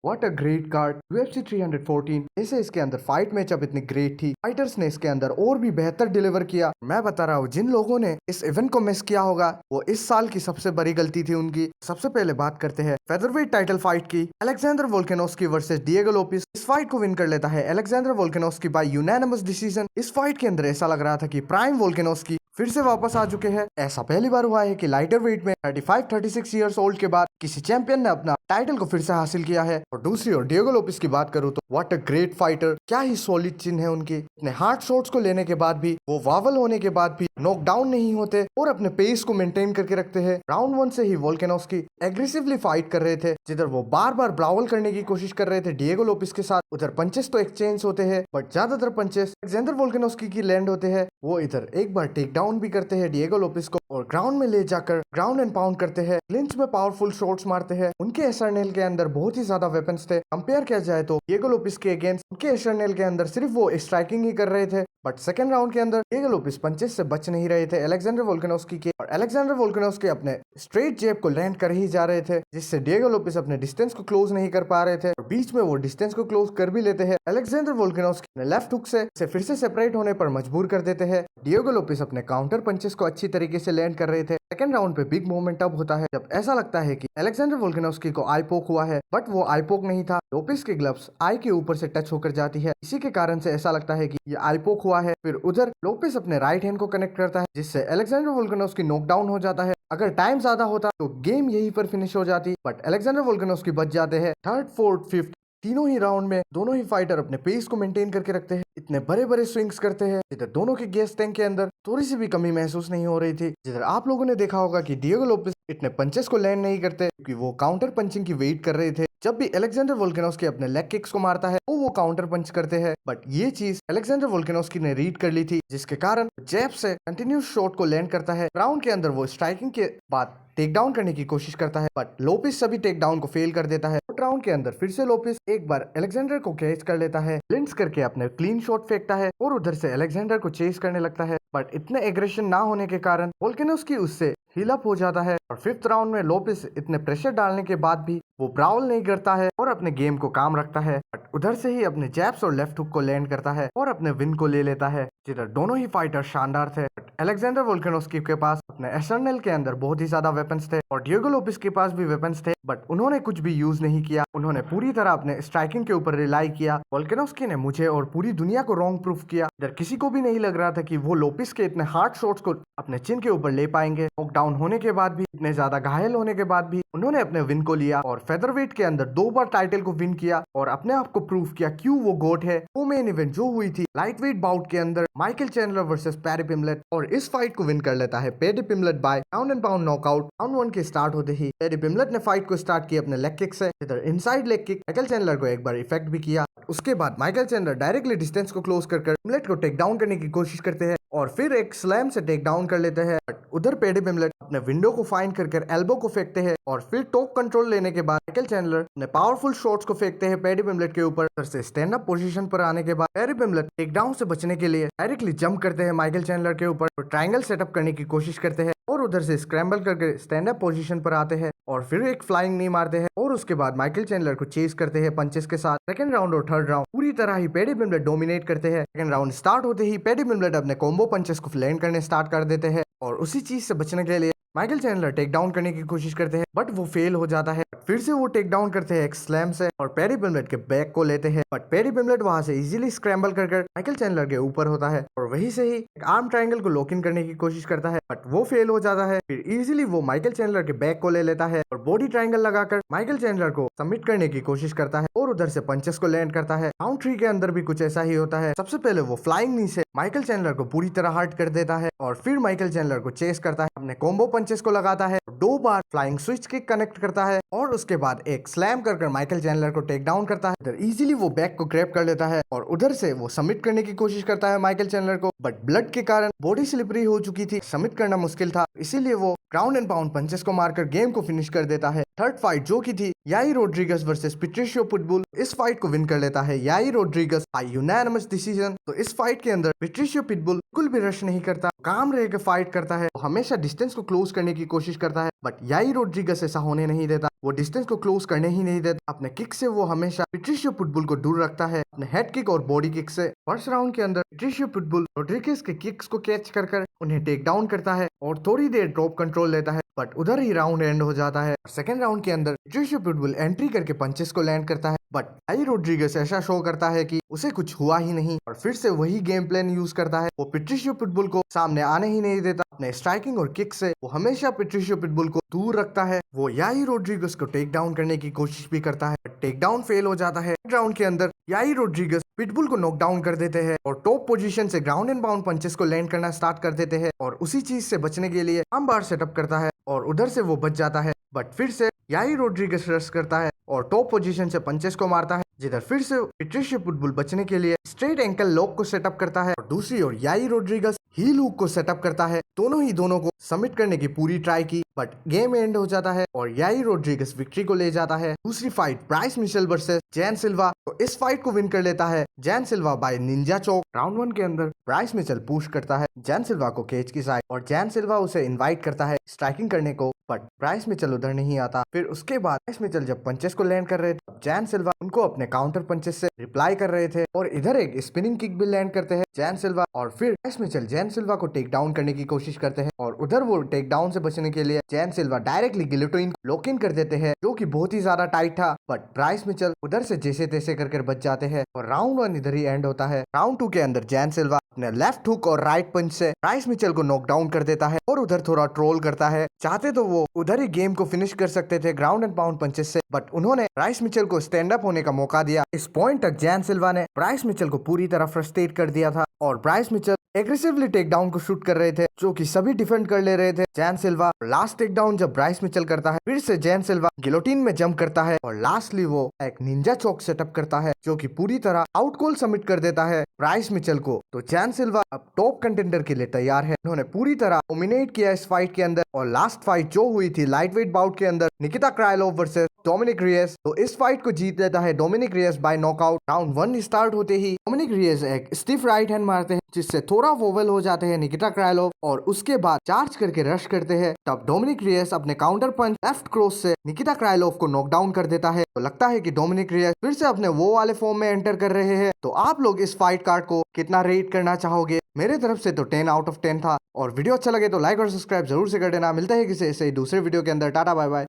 What a great card. UFC 314 जैसे इसके अंदर फाइट मैचअप इतनी ग्रेट थी, फाइटर्स ने इसके अंदर और भी बेहतर डिलीवर किया। मैं बता रहा हूँ जिन लोगों ने इस इवेंट को मिस किया होगा वो इस साल की सबसे बड़ी गलती थी उनकी। सबसे पहले बात करते हैं फेदरवेट टाइटल फाइट की, Alexander Volkanovski versus Diego Lopes. इस फाइट को विन कर लेता है Alexander Volkanovski bye unanimous decision. इस फाइट के अंदर ऐसा लग रहा था कि प्राइम वोल्कानोव्स्की फिर से वापस आ चुके हैं। ऐसा पहली बार हुआ है कि लाइटर वेट में 35-36 इयर्स ओल्ड के बाद किसी चैंपियन ने अपना टाइटल को फिर से हासिल किया है। और दूसरी ओर डिएगो लोपिस की बात करूं तो व्हाट अ ग्रेट फाइटर, क्या ही सॉलिड चिन्ह है उनके। अपने हार्ड शॉट्स को लेने के बाद भी, वो वावल होने के बाद भी नॉकडाउन नहीं होते और अपने पेस को मेंटेन करके रखते हैं। राउंड 1 से ही वोल्कानोव्स्की एग्रेसिवली फाइट कर रहे थे, जिधर वो बार बार ब्रावल करने की कोशिश कर रहे थे डिएगो लोपिस के साथ। उधर पंचेस तो एक्सचेंज होते हैं बट ज्यादातर पंचेस अलेक्जेंडर वोल्कानोव्स्की की लैंड होते हैं। वो इधर एक बार टेक डाउन भी करते हैं डिएगो लोपिस को और ग्राउंड में ले जाकर ग्राउंड एंड पाउंड करते हैं। क्लिंच में पावरफुल शॉट्स मारते हैं। उनके एसआरएल के अंदर बहुत ही ज्यादा वेपन्स थे। कंपेयर किया जाए तो डिएगो लोपिस के अगेंस्ट उनके एसआरएल के अंदर सिर्फ वो स्ट्राइकिंग ही कर रहे थे। बट सेकंड राउंड के अंदर डिएगो लोपिस पंचेस से बच नहीं रहे थे अलेक्जेंडर वोल्कानोव्स्की के, और अलेक्जेंडर वोल्कानोव्स्की अपने स्ट्रेट जेब को लैंड कर ही जा रहे थे, जिससे डिएगो लोपिस अपने डिस्टेंस को क्लोज नहीं कर पा रहे थे। और बीच में वो डिस्टेंस को क्लोज कर भी लेते हैं। अलेक्जेंडर वोल्कानोव्स्की ने लेफ्ट हुक से फिर से सेपरेट होने पर मजबूर कर देते हैं। डिएगो लोपिस अपने काउंटर पंचेस को अच्छी तरीके से लैंड कर रहे थे। सेकंड राउंड पे बिग मोमेंट अब होता है जब ऐसा लगता है कि अलेक्जेंडर वोल्कानोव्स्की को आई पोक हुआ है, बट वो आई पोक नहीं था। लोपिस के ग्लव्स आई के ऊपर से टच होकर जाती है, इसी के कारण से ऐसा लगता है कि ये आई पोक हुआ है। फिर उधर लोपिस अपने राइट हैंड को कनेक्ट करता है, जिससे अलेक्जेंडर वोल्कानोव्स्की नॉकडाउन हो जाता है। अगर टाइम ज्यादा होता तो गेम यहीं पर फिनिश हो जाती, बट अलेक्जेंडर वोल्कानोव्स्की बच जाते हैं। थर्ड, फोर्थ, फिफ्थ तीनों ही राउंड में दोनों ही फाइटर अपने पेस को मेंटेन करके रखते हैं। इतने बड़े बड़े स्विंग्स करते हैं जिधर दोनों के गैस टैंक के अंदर थोड़ी सी भी कमी महसूस नहीं हो रही थी। जिधर आप लोगों ने देखा होगा कि डिएगो लोपिस इतने पंचेस को लैंड नहीं करते क्योंकि वो काउंटर पंचिंग की वेट कर रहे थे। जब भी अलेक्जेंडर वोल्कानोव्स्की अपने लेग किक्स को मारता है तो वो काउंटर पंच करते हैं, बट ये चीज अलेक्जेंडर वोल्कानोव्स्की ने रीड कर ली थी, जिसके कारण जैब से कंटिन्यूस शॉट को लैंड करता है। राउंड के अंदर वो स्ट्राइकिंग के बाद टेक डाउन करने की कोशिश करता है, बट लोपिस सभी टेक डाउन को फेल कर देता है। राउंड के अंदर फिर से लोपिस एक बार अलेक्जेंडर को कैच कर लेता है, लिंच करके अपने क्लीन शॉट फेंकता है और उधर से अलेक्जेंडर को चेस करने लगता है, बट इतने एग्रेशन ना होने के कारण वोल्कानोव्स्की उससे हील अप हो जाता है। और फिफ्थ राउंड में लोपिस इतने प्रेशर डालने के बाद भी वो ब्राउल नहीं करता है और अपने गेम को काम रखता है, बट उधर से ही अपने जैब्स और लेफ्ट हुक को लैंड करता है और अपने विन को ले लेता है। जिधर दोनों ही फाइटर शानदार थे, बट अलेक्जेंडर वोल्कानोव्स्की के पास अपने एसआरएल के अंदर बहुत ही ज्यादा वेपन्स थे और डिएगो लोपिस के पास भी वेपन्स थे, बट उन्होंने कुछ भी यूज नहीं किया। उन्होंने पूरी तरह अपने स्ट्राइकिंग के ऊपर रिलाई किया। वोल्कानोव्स्की ने मुझे और पूरी दुनिया को रॉन्ग प्रूफ किया। इधर किसी को भी नहीं लग रहा था कि वो लोपिस के इतने हार्ड शॉट्स को अपने चिन के ऊपर ले पाएंगे। नॉकडाउन होने के बाद भी, इतने ज्यादा घायल होने के बाद भी उन्होंने अपने विन को लिया और फेदरवेट के अंदर 2 बार टाइटल को विन किया और अपने आप को प्रूव किया क्यों वो गोट है। वो मेन इवेंट जो हुई थी लाइटवेट बाउट के अंदर, Michael Chandler versus Paddy Pimblett, और इस फाइट को विन कर लेता है Paddy Pimblett by ground and pound knockout. Round 1 के स्टार्ट होते ही पैडी पिम्बलेट ने फाइट को स्टार्ट किया अपने लेग किक से। इधर inside leg kick Michael Chandler को एक बार इफेक्ट भी किया। उसके बाद माइकल चैंडलर डायरेक्टली डिस्टेंस को क्लोज कर पिम्बलेट को टेक डाउन करने की कोशिश करते हैं और फिर एक स्लैम से टेक डाउन कर लेते हैं, बट उधर पैडी पिम्बलेट अपने विंडो को फाइंड कर एल्बो को फेंकते हैं और फिर टॉप कंट्रोल लेने के बाद माइकल चैंडलर अपने पावरफुल शॉट्स को फेंकते हैं पैडी पिम्बलेट के ऊपर। उधर से स्टैंड अप पोजीशन पर आने के बाद पैडी पिम्बलेट टेक डाउन से बचने के लिए डायरेक्टली जंप करते हैं माइकल चैंडलर के ऊपर और ट्रायंगल सेटअप करने की कोशिश करते हैं और उधर से स्क्रैम्बल करके स्टैंड अप पोजीशन पर आते हैं और फिर एक फ्लाइंग नी मारते हैं और उसके बाद माइकल चैंडलर को चेस करते हैं पंचेस के साथ। सेकंड राउंड और थर्ड राउंड पूरी तरह ही पैडी पिम्बलेट डोमिनेट करते हैं। सेकंड राउंड स्टार्ट होते ही पैडी पिम्बलेट अपने कॉम्बो पंचेस को लैंड करने स्टार्ट कर देते हैं और उसी चीज से बचने के लिए माइकल चैंडलर टेक डाउन करने की कोशिश करते हैं, बट वो फेल हो जाता है। फिर से वो टेक डाउन करते हैं एक स्लैम से और पैडी पिम्बलेट के बैक को लेते हैं, बट पैडी पिम्बलेट वहां से इजीली स्क्रैम्बल कर माइकल चैंडलर के ऊपर होता है और वहीं से ही एक आर्म ट्रायंगल को लॉक इन करने की कोशिश करता है, बट वो फेल हो जाता है। फिर इजीली वो माइकल चैंडलर के बैक को ले लेता है और बॉडी ट्रायंगल लगाकर माइकल चैंडलर को सबमिट करने की कोशिश करता है और उधर से पंचेस को लैंड करता है। राउंड 3 के अंदर भी कुछ ऐसा ही होता है। सबसे पहले वो फ्लाइंग नी से माइकल चैंडलर को पूरी तरह हर्ट कर देता है और फिर माइकल चैंडलर को चेस करता है, अपने कॉम्बो पंचेस को लगाता है, 2 बार फ्लाइंग स्विच किक कनेक्ट करता है और उसके बाद एक स्लैम कर माइकल चैंडलर को टेक डाउन करता है। इधर इजीली वो बैक को ग्रैब कर लेता है और उधर से वो सबमिट करने की कोशिश करता है माइकल चैंडलर को, बट ब्लड के कारण बॉडी स्लिपरी हो चुकी थी, सबमिट करना मुश्किल था, इसीलिए वो ग्राउंड एंड पाउंड पंचेस को मारकर गेम को फिनिश कर देता है। थर्ड फाइट जो की थी याई रोड्रिगस वर्सेस पेट्रिशियो पिटबुल, इस फाइट को विन कर लेता है याई रोड्रिगस बाय यूनानिमस डिसीजन। तो इस फाइट के अंदर पेट्रिशियो पिटबुल बिल्कुल भी रश नहीं करता, काम रह के फाइट करता है, हमेशा डिस्टेंस को क्लोज करने की कोशिश करता है, बट याई रोड्रिगस ऐसा होने नहीं देता, वो डिस्टेंस को क्लोज करने ही नहीं देता। अपने किक से वो हमेशा पेट्रिशियो पिटबुल को दूर रखता है, अपने हेड किक और बॉडी किक से। फर्स्ट राउंड के अंदर पेट्रिशियो पिटबुल रोड्रिगस के किक्स को कैच कर उन्हें टेक डाउन करता है और थोड़ी देर ड्रॉप कंट्रोल लेता है, बट उधर ही राउंड एंड हो जाता है। सेकेंड राउंड के अंदर पेट्रिशियो पिटबुल एंट्री करके पंचेस को लैंड करता है, बट याई रोड्रिगस ऐसा शो करता है कि उसे कुछ हुआ ही नहीं और फिर से वही गेम प्लान यूज करता है। वो पेट्रिशियो पिटबुल को सामने आने ही नहीं देता, अपने स्ट्राइकिंग और किक से वो हमेशा पेट्रिशियो पिटबुल को दूर रखता है। वो याई रोड्रिगस को टेक डाउन करने की कोशिश भी करता है, बट टेक डाउन फेल हो जाता है। राउंड के अंदर याई रोड्रिगस पिटबुल को नॉक डाउन कर देते हैं और टॉप पोजीशन से ग्राउंड एंड बाउंड पंचेस को लैंड करना स्टार्ट कर देते हैं और उसी चीज से बचने के लिए आर्म बार सेटअप करता है और उधर से वो बच जाता है, बट फिर से याई रोड्रिगस रश करता है और टॉप पोजीशन से पंचेस को मारता है, जिधर फिर से पेट्रिशियो पिटबुल बचने के लिए स्ट्रेट एंकल लॉक को सेटअप करता है और दूसरी ओर याई रोड्रिगस हील हुक को सेटअप करता है। दोनों को सबमिट करने की पूरी ट्राई की, बट गेम एंड हो जाता है और याई रोड्रिगस विक्ट्री को ले जाता है। दूसरी fight Bryce Mitchell versus Jean Silva, तो इस फाइट को विन कर लेता है Jean Silva by ninja choke. Round 1 के अंदर ब्राइस मिशेल पुश करता है जैन सिल्वा को केज की साइड और जैन सिल्वा उसे इनवाइट करता है स्ट्राइकिंग करने को, बट ब्राइस मिशेल उधर नहीं आता। फिर उसके बाद ब्राइस मिशेल जब पंचेस को लैंड कर रहे थे, जैन सिल्वा उनको अपने काउंटर पंचेस से रिप्लाई कर रहे थे और इधर एक स्पिनिंग किक भी लैंड करते हैं जैन सिल्वा और फिर ब्राइस मिशेल जैन सिल्वा को टेक डाउन करने की कोशिश करते हैं और उधर वो टेक डाउन से बचने के लिए जैन सिल्वा डायरेक्टली गिलोटिन लॉक इन कर देते हैं, जो कि बहुत ही ज्यादा टाइट था, बट ब्राइस मिशेल उधर से जैसे तैसे करके बच जाते हैं और राउंड 1 इधर ही एंड होता है। राउंड 2 के अंदर जैन सिल्वा अपने लेफ्ट हुक और राइट पंच से ब्राइस मिशेल को नॉक डाउन कर देता है और उधर थोड़ा ट्रोल करता है। चाहते तो वो उधर ही गेम को फिनिश कर सकते थे ग्राउंड एंड पाउंड पंचेस से, बट उन्होंने ब्राइस मिशेल को स्टैंड अप होने का मौका दिया। इस पॉइंट तक जैन सिल्वा ने ब्राइस मिशेल को पूरी तरह फ्रस्ट्रेट कर दिया था और Bryce Mitchell aggressively take down को शूट कर रहे थे, जो कि सभी डिफेंड कर ले रहे थे। जैन सिल्वा लास्ट टेक डाउन जब ब्राइस मिशेल करता है, फिर से जैन सिल्वा गिलोटिन में जंप करता है और लास्टली वो एक निंजा चोक सेटअप करता है, जो कि पूरी तरह आउट कॉल सबमिट कर देता है ब्राइस मिशेल को। तो जैन सिल्वा अब टॉप कंटेंडर के लिए तैयार है। उन्होंने पूरी तरह डोमिनेट किया इस फाइट के अंदर और लास्ट फाइट जो हुई थी लाइट वेट बाउट के अंदर Nikita Krylov versus Dominick Reyes, तो इस फाइट को जीत लेता है Dominick Reyes by knockout. Round 1 start होते ही डोमिनिक रियस एक स्टिफ राइट हैंड मारते हैं, जिससे थोड़ा वोवल हो जाते हैं निकिता क्राइलोव और उसके बाद चार्ज करके रश करते हैं। तब डोमिनिक रियस अपने काउंटर पंच लेफ्ट क्रॉस से निकिता क्राइलोव को नॉकडाउन कर देता है। तो लगता है कि डोमिनिक रियस फिर से अपने वो वाले फॉर्म में एंटर कर रहे हैं। तो आप लोग इस फाइट कार्ड को कितना रेट करना चाहोगे? मेरे तरफ से तो 10 आउट ऑफ 10 था और वीडियो अच्छा लगे तो लाइक और सब्सक्राइब जरूर से कर देना। मिलते हैं किसी ऐसे ही दूसरे वीडियो के अंदर। Tata bye bye.